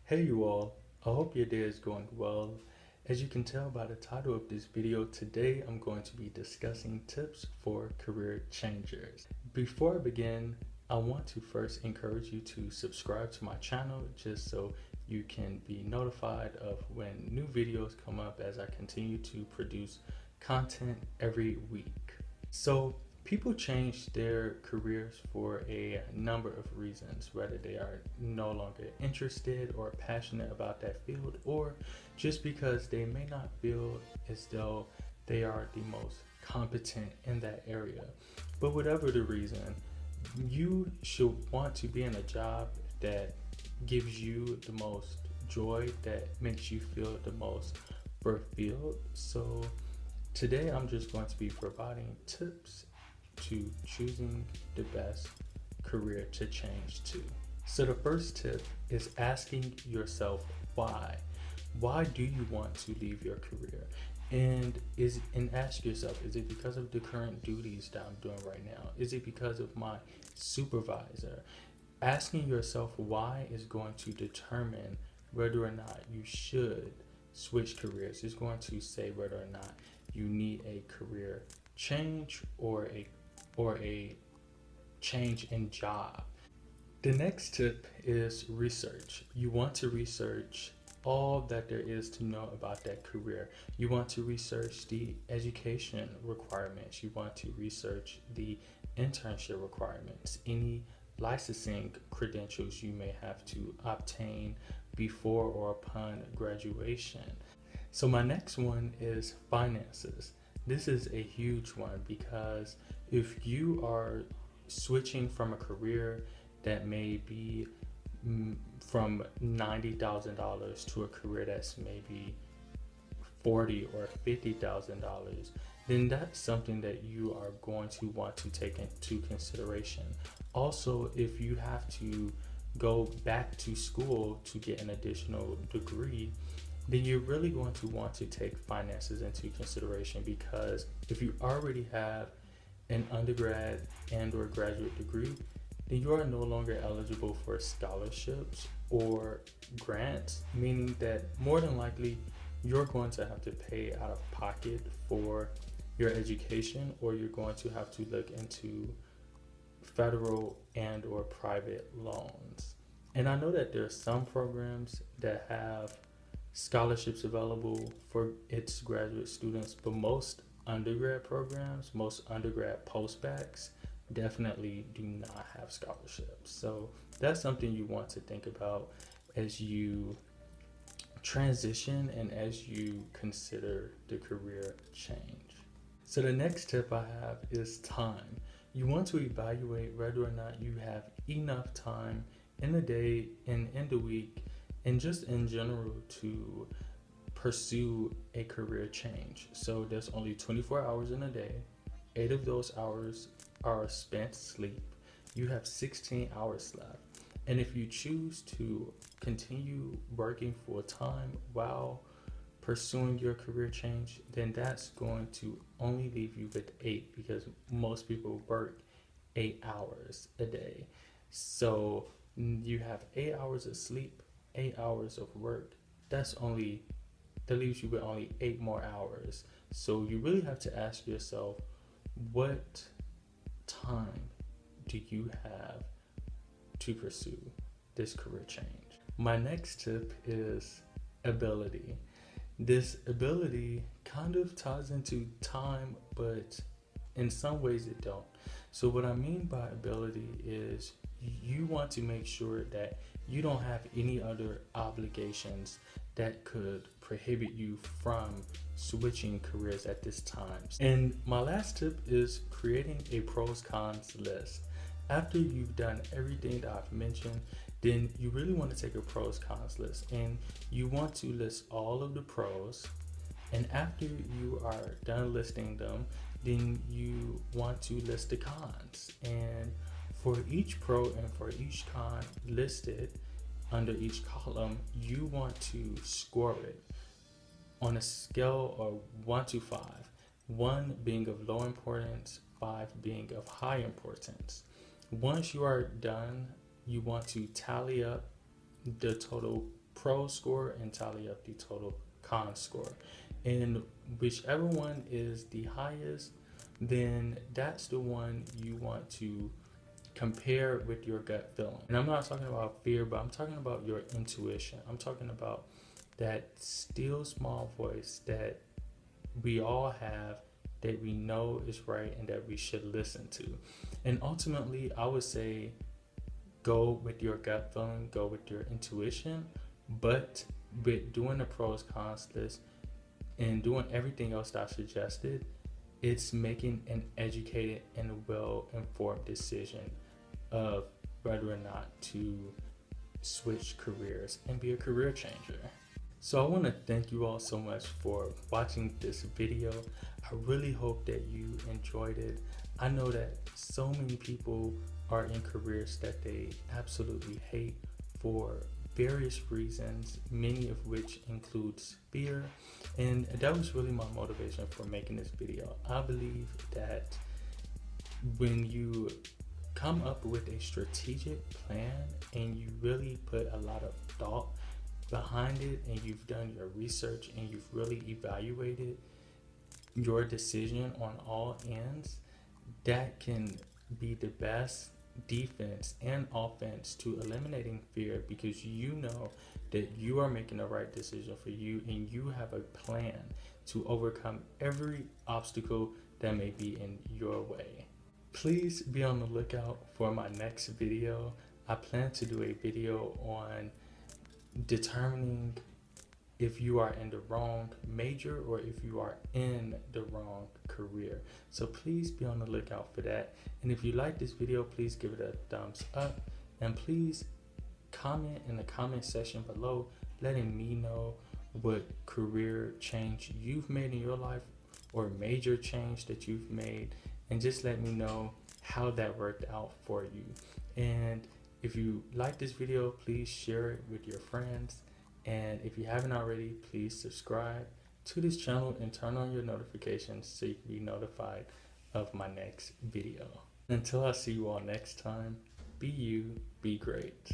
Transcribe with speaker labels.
Speaker 1: Hey you all, I hope your day is going well. As you can tell by the title of this video, today I'm going to be discussing tips for career changers. Before I begin, I want to first encourage you to subscribe to my channel just so you can be notified of when new videos come up as I continue to produce content every week. So people change their careers for a number of reasons, whether they are no longer interested or passionate about that field, or just because they may not feel as though they are the most competent in that area. But whatever the reason, you should want to be in a job that gives you the most joy, that makes you feel the most fulfilled. So today I'm just going to be providing tips to choosing the best career to change to. So the first tip is asking yourself why. Why do you want to leave your career? And ask yourself, is it because of the current duties that I'm doing right now? Is it because of my supervisor? Asking yourself why is going to determine whether or not you should switch careers. It's going to say whether or not you need a career change or a change in job. The next tip is research. You want to research all that there is to know about that career. You want to research the education requirements. You want to research the internship requirements, any licensing credentials you may have to obtain before or upon graduation. So my next one is finances. This is a huge one because if you are switching from a career that may be from $90,000 to a career that's maybe $40,000 or $50,000, then that's something that you are going to want to take into consideration. Also, if you have to go back to school to get an additional degree, then you're really going to want to take finances into consideration, because if you already have an undergrad and or graduate degree, then you are no longer eligible for scholarships or grants, meaning that more than likely you're going to have to pay out of pocket for your education, or you're going to have to look into federal and or private loans. And I know that there are some programs that have scholarships available for its graduate students, but most undergrad programs, most undergrad postbacks definitely do not have scholarships. So that's something you want to think about as you transition and as you consider the career change. So the next tip I have is time. You want to evaluate whether or not you have enough time in the day and in the week and just in general to pursue a career change. So there's only 24 hours in a day. 8 of those hours are spent sleep. You have 16 hours left. And if you choose to continue working full time while pursuing your career change, then that's going to only leave you with 8, because most people work 8 hours a day. So you have 8 hours of sleep, 8 hours of work. That leaves you with only 8 more hours. So you really have to ask yourself, what time do you have to pursue this career change? My next tip is ability. This ability kind of ties into time, but in some ways it don't. So what I mean by ability is you want to make sure that you don't have any other obligations that could prohibit you from switching careers at this time. And my last tip is creating a pros cons list. After you've done everything that I've mentioned, then you really want to take a pros cons list, and you want to list all of the pros. And after you are done listing them, then you want to list the cons. And for each pro and for each con listed under each column, you want to score it on a scale of 1 to 5. 1 being of low importance, 5 being of high importance. Once you are done, you want to tally up the total pro score and tally up the total con score. And whichever one is the highest, then that's the one you want to compare with your gut feeling. And I'm not talking about fear, but I'm talking about your intuition. I'm talking about that still small voice that we all have, that we know is right and that we should listen to. And ultimately, I would say go with your gut feeling, go with your intuition, but with doing the pros cons list and doing everything else that I suggested, it's making an educated and well-informed decision of whether or not to switch careers and be a career changer. So I want to thank you all so much for watching this video. I really hope that you enjoyed it. I know that so many people are in careers that they absolutely hate for various reasons, many of which includes fear. And that was really my motivation for making this video. I believe that when you come up with a strategic plan and you really put a lot of thought behind it, and you've done your research and you've really evaluated your decision on all ends, that can be the best defense and offense to eliminating fear, because you know that you are making the right decision for you and you have a plan to overcome every obstacle that may be in your way. Please be on the lookout for my next video. I plan to do a video on determining if you are in the wrong major or if you are in the wrong career. So please be on the lookout for that. And if you like this video, please give it a thumbs up, and please comment in the comment section below letting me know what career change you've made in your life or major change that you've made, and just let me know how that worked out for you. And if you like this video, please share it with your friends. And if you haven't already, please subscribe to this channel and turn on your notifications so you can be notified of my next video. Until I see you all next time, be you, be great.